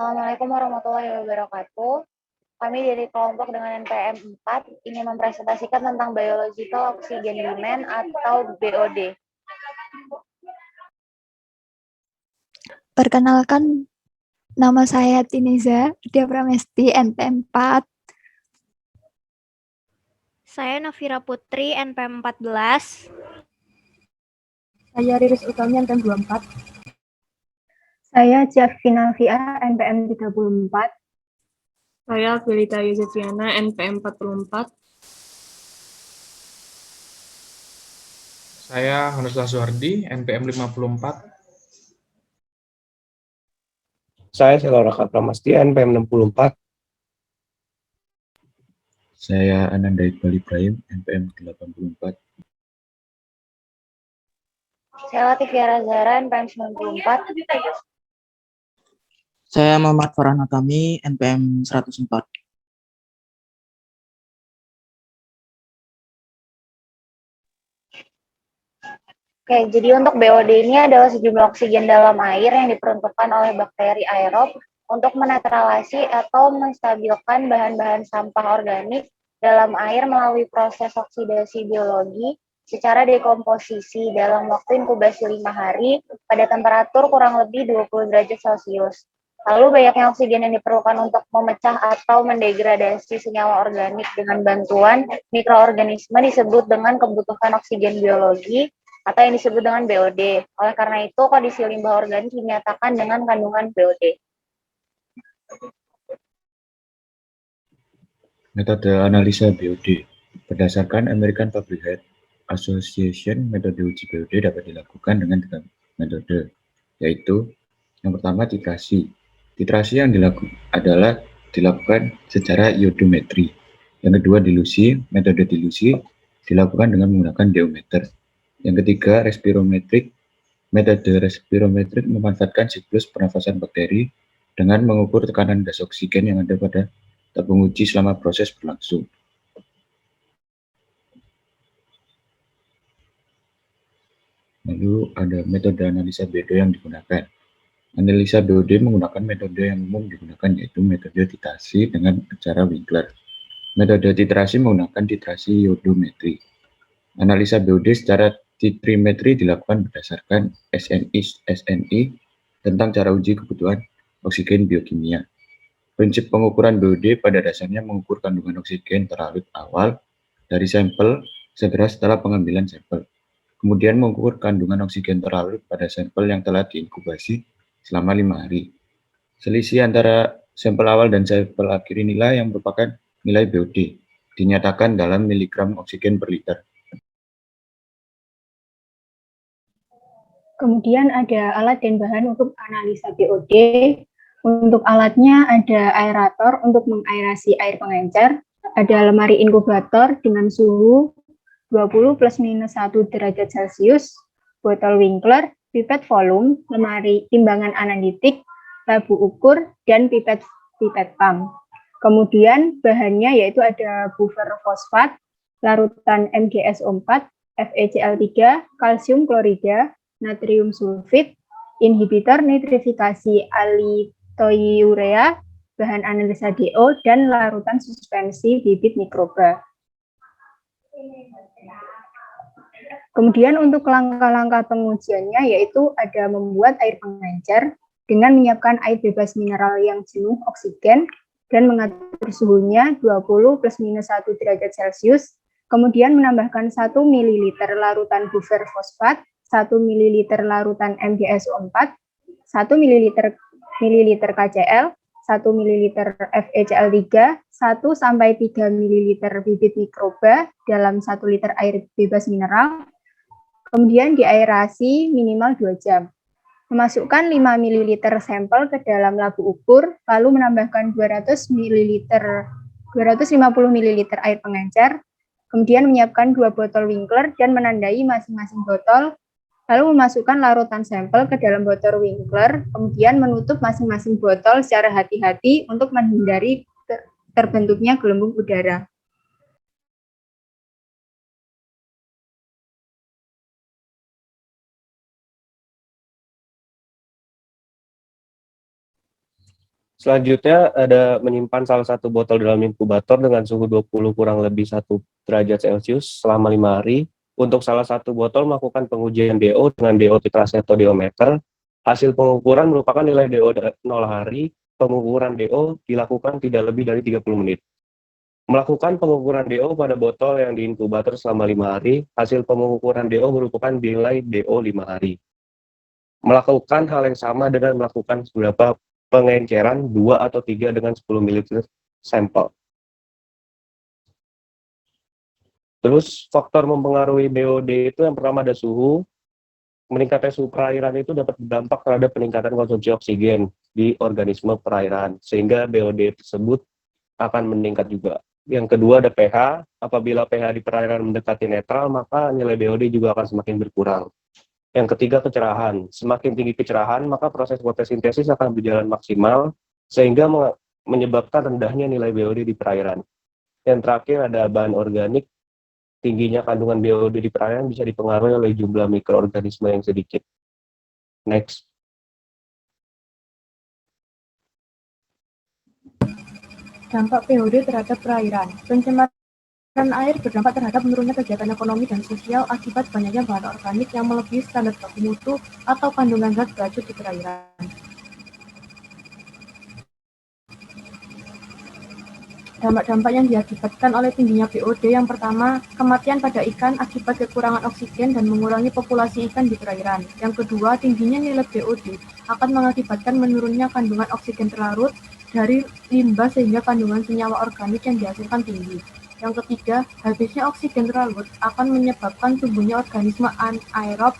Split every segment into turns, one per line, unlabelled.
Assalamualaikum warahmatullahi wabarakatuh. Kami dari kelompok dengan NPM 4 ingin mempresentasikan tentang biological oxygen demand atau BOD.
Perkenalkan, nama saya Tiniza Dia Pramesti, NPM 4.
Saya Nafira Putri, NPM 14.
Saya Riris Utami, NPM 24.
Saya Jafina Fia, NPM 34.
Saya Belita Yusufiana, NPM 44.
Saya Hanuslah Suhardi, NPM 54.
Saya Selora Pramasti, NPM 64.
Saya Ananda Iqbal Ibrahim, NPM 84.
Saya Latifia Zahra, NPM 94.
Saya Muhammad Farhan Hakami, NPM 104.
Oke, jadi untuk BOD ini adalah sejumlah oksigen dalam air yang diperuntukkan oleh bakteri aerob untuk menetralisasi atau menstabilkan bahan-bahan sampah organik dalam air melalui proses oksidasi biologi secara dekomposisi dalam waktu inkubasi 5 hari pada temperatur kurang lebih 20 derajat Celcius. Lalu banyaknya oksigen yang diperlukan untuk memecah atau mendegradasi senyawa organik dengan bantuan mikroorganisme disebut dengan kebutuhan oksigen biologi atau yang disebut dengan BOD. Oleh karena itu, kondisi limbah organik dinyatakan dengan kandungan BOD.
Metode analisa BOD. Berdasarkan American Public Health Association, metode uji BOD dapat dilakukan dengan 3 metode, yaitu yang pertama titrasi. Titrasi yang dilakukan secara iodometri. Yang kedua dilusi. Metode dilusi dilakukan dengan menggunakan diometer. Yang ketiga, respirometrik. Metode respirometrik memanfaatkan siklus pernafasan bakteri dengan mengukur tekanan gas oksigen yang ada pada tabung uji selama proses berlangsung. Lalu ada metode analisa BOD yang digunakan. Analisa BOD menggunakan metode yang umum digunakan, yaitu metode titrasi dengan cara Winkler. Metode titrasi menggunakan titrasi iodometri. Analisa BOD secara titrimetri dilakukan berdasarkan SNI tentang cara uji kebutuhan oksigen biokimia. Prinsip pengukuran BOD pada dasarnya mengukur kandungan oksigen terlarut awal dari sampel segera setelah pengambilan sampel. Kemudian mengukur kandungan oksigen terlarut pada sampel yang telah diinkubasi selama 5 hari. Selisih antara sampel awal dan sampel akhir inilah yang merupakan nilai BOD, dinyatakan dalam miligram oksigen per liter.
Kemudian ada alat dan bahan untuk analisa BOD. Untuk alatnya ada aerator untuk mengaerasi air pengencer, ada lemari inkubator dengan suhu 20 plus minus 1 derajat Celcius, botol Winkler, pipet volume, lemari timbangan analitik, labu ukur, dan pipet pump. Kemudian bahannya yaitu ada buffer fosfat, larutan MgSO4, FeCl3, kalsium klorida, natrium sulfit, inhibitor nitrifikasi alitoiurea, bahan analisa DO, dan larutan suspensi bibit mikroba. Kemudian untuk langkah-langkah pengujiannya yaitu ada membuat air pengencer dengan menyiapkan air bebas mineral yang jenuh oksigen dan mengatur suhunya 20 plus minus 1 derajat Celcius, kemudian menambahkan 1 ml larutan buffer fosfat, 1 ml larutan MgSO4, 1 ml KCl, 1 ml FeCl3, 1-3 ml bibit mikroba dalam 1 liter air bebas mineral, kemudian diaerasi minimal 2 jam. Memasukkan 5 ml sampel ke dalam labu ukur, lalu menambahkan 250 ml air pengencer, kemudian menyiapkan 2 botol Winkler dan menandai masing-masing botol, lalu memasukkan larutan sampel ke dalam botol Winkler, kemudian menutup masing-masing botol secara hati-hati untuk menghindari terbentuknya gelembung udara.
Selanjutnya ada menyimpan salah satu botol dalam inkubator dengan suhu 20 kurang lebih 1 derajat Celcius selama 5 hari. Untuk salah satu botol melakukan pengujian DO dengan DO titracetodiometer. Hasil pengukuran merupakan nilai DO 0 hari. Pengukuran DO dilakukan tidak lebih dari 30 menit. Melakukan pengukuran DO pada botol yang diinkubator selama 5 hari. Hasil pengukuran DO merupakan nilai DO 5 hari. Melakukan hal yang sama dengan melakukan beberapa pengenceran 2 atau 3 dengan 10 ml sampel. Terus faktor mempengaruhi BOD itu yang pertama ada suhu. Meningkatnya suhu perairan itu dapat berdampak terhadap peningkatan konsumsi oksigen di organisme perairan, sehingga BOD tersebut akan meningkat juga. Yang kedua ada pH. Apabila pH di perairan mendekati netral, maka nilai BOD juga akan semakin berkurang. Yang ketiga kecerahan. Semakin tinggi kecerahan, maka proses fotosintesis akan berjalan maksimal, sehingga menyebabkan rendahnya nilai BOD di perairan. Yang terakhir ada bahan organik. Tingginya kandungan BOD di perairan bisa dipengaruhi oleh jumlah mikroorganisme yang sedikit. Next.
Dampak BOD terhadap perairan. Pencemaran air berdampak terhadap menurunnya kegiatan ekonomi dan sosial akibat banyaknya bahan organik yang melebihi standar baku mutu atau kandungan zat beracun di perairan. Dampak-dampak yang diakibatkan oleh tingginya BOD yang pertama, kematian pada ikan akibat kekurangan oksigen dan mengurangi populasi ikan di perairan. Yang kedua, tingginya nilai BOD akan mengakibatkan menurunnya kandungan oksigen terlarut dari limbah sehingga kandungan senyawa organik yang dihasilkan tinggi. Yang ketiga, habisnya oksigen terlarut akan menyebabkan tumbuhnya organisme anaerob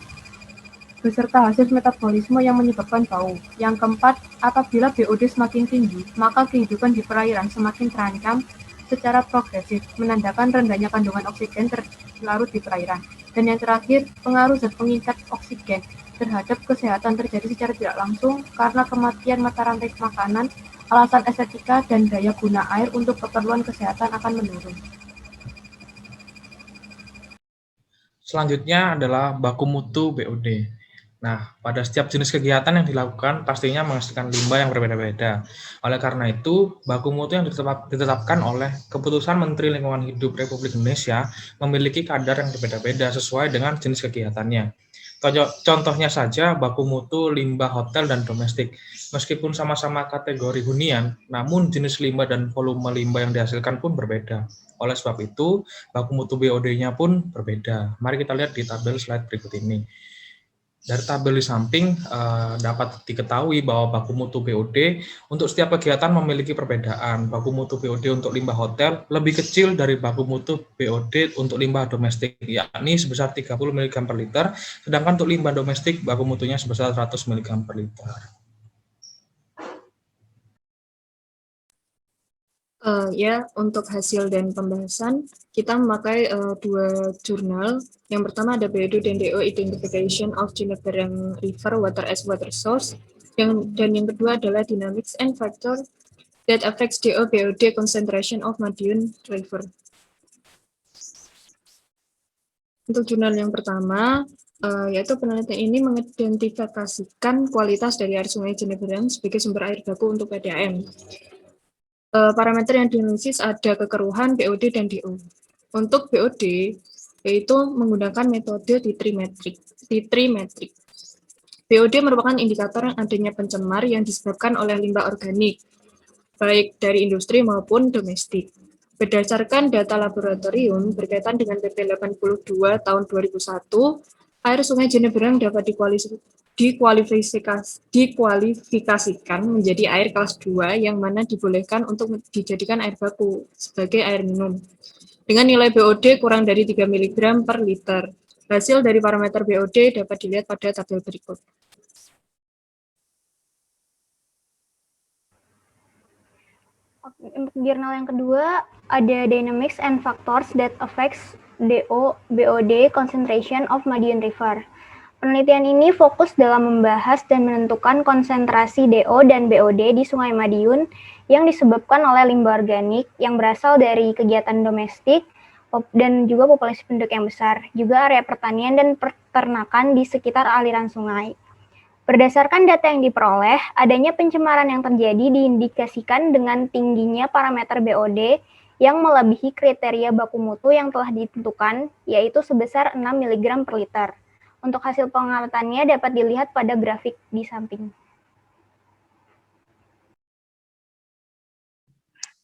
beserta hasil metabolisme yang menyebabkan bau. Yang keempat, apabila BOD semakin tinggi, maka kehidupan di perairan semakin terancam secara progresif, menandakan rendahnya kandungan oksigen terlarut di perairan. Dan yang terakhir, pengaruh zat pengikat oksigen terhadap kesehatan terjadi secara tidak langsung karena kematian mata rantai makanan, alasan estetika, dan daya guna air untuk keperluan kesehatan akan menurun.
Selanjutnya adalah baku mutu BOD. Nah, pada setiap jenis kegiatan yang dilakukan pastinya menghasilkan limbah yang berbeda-beda. Oleh karena itu, baku mutu yang ditetapkan oleh Keputusan Menteri Lingkungan Hidup Republik Indonesia memiliki kadar yang berbeda-beda sesuai dengan jenis kegiatannya. Contohnya saja baku mutu limbah hotel dan domestik. Meskipun sama-sama kategori hunian, namun jenis limbah dan volume limbah yang dihasilkan pun berbeda. Oleh sebab itu, baku mutu BOD-nya pun berbeda. Mari kita lihat di tabel slide berikut ini. Dari tabel di samping dapat diketahui bahwa baku mutu BOD untuk setiap kegiatan memiliki perbedaan. Baku mutu BOD untuk limbah hotel lebih kecil dari baku mutu BOD untuk limbah domestik, yakni sebesar 30 mg per liter, sedangkan untuk limbah domestik baku mutunya sebesar 100 mg per liter.
Untuk hasil dan pembahasan, kita memakai dua jurnal. Yang pertama ada BOD dan DO Identification of Juniperang River Water as Water Source, dan yang kedua adalah Dynamics and Factor that affects DO BOD concentration of Madiun River. Untuk jurnal yang pertama, yaitu penelitian ini mengidentifikasikan kualitas dari air sungai Jeneberang sebagai sumber air baku untuk PDAM. Parameter yang dianalisis ada kekeruhan, BOD, dan DO. Untuk BOD, yaitu menggunakan metode titrimetrik. BOD merupakan indikator adanya pencemar yang disebabkan oleh limbah organik, baik dari industri maupun domestik. Berdasarkan data laboratorium berkaitan dengan PP 82 tahun 2001, air sungai Jeneberang dapat dikualifikasikan menjadi air kelas 2 yang mana dibolehkan untuk dijadikan air baku sebagai air minum dengan nilai BOD kurang dari 3 mg per liter. Hasil dari parameter BOD dapat dilihat pada tabel berikut.
Untuk jurnal yang kedua ada Dynamics and Factors that affects DO BOD concentration of Madiun River. Penelitian ini fokus dalam membahas dan menentukan konsentrasi DO dan BOD di Sungai Madiun yang disebabkan oleh limbah organik yang berasal dari kegiatan domestik dan juga populasi penduduk yang besar, juga area pertanian dan peternakan di sekitar aliran sungai. Berdasarkan data yang diperoleh, adanya pencemaran yang terjadi diindikasikan dengan tingginya parameter BOD yang melebihi kriteria baku mutu yang telah ditentukan, yaitu sebesar 6 mg per liter. Untuk hasil pengamatannya dapat dilihat pada grafik di samping.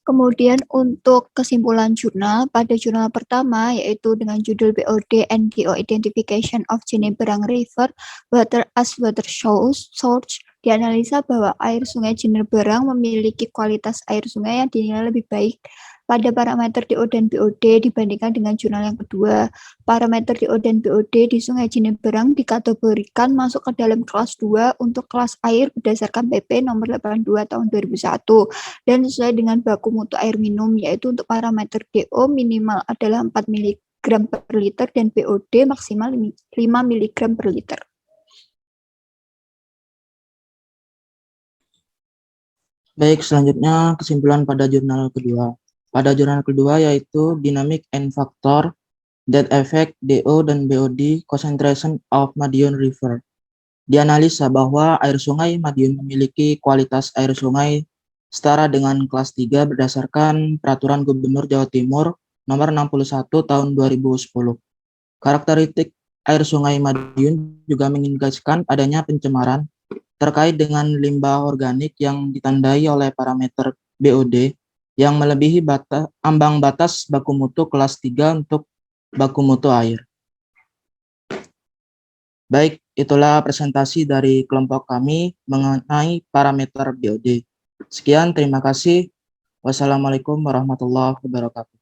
Kemudian untuk kesimpulan jurnal, pada jurnal pertama yaitu dengan judul BOD and Geo-Identification of Jeneberang River, Water as Water Source, dianalisa bahwa air sungai Jeneberang memiliki kualitas air sungai yang dinilai lebih baik pada parameter DO dan BOD dibandingkan dengan jurnal yang kedua. Parameter DO dan BOD di Sungai Jeneberang dikategorikan masuk ke dalam kelas 2 untuk kelas air berdasarkan PP nomor 82 tahun 2001 dan sesuai dengan baku mutu air minum, yaitu untuk parameter DO minimal adalah 4 mg per liter dan BOD maksimal 5 mg per liter.
Baik, selanjutnya kesimpulan pada jurnal kedua. Pada jurnal kedua yaitu Dynamic and Factor that Affect DO dan BOD Concentration of Madiun River. Dianalisa bahwa air sungai Madiun memiliki kualitas air sungai setara dengan kelas 3 berdasarkan Peraturan Gubernur Jawa Timur nomor 61 tahun 2010. Karakteristik air sungai Madiun juga mengindikasikan adanya pencemaran terkait dengan limbah organik yang ditandai oleh parameter BOD yang melebihi ambang batas baku mutu kelas 3 untuk baku mutu air. Baik, itulah presentasi dari kelompok kami mengenai parameter BOD. Sekian, terima kasih. Wassalamualaikum warahmatullahi wabarakatuh.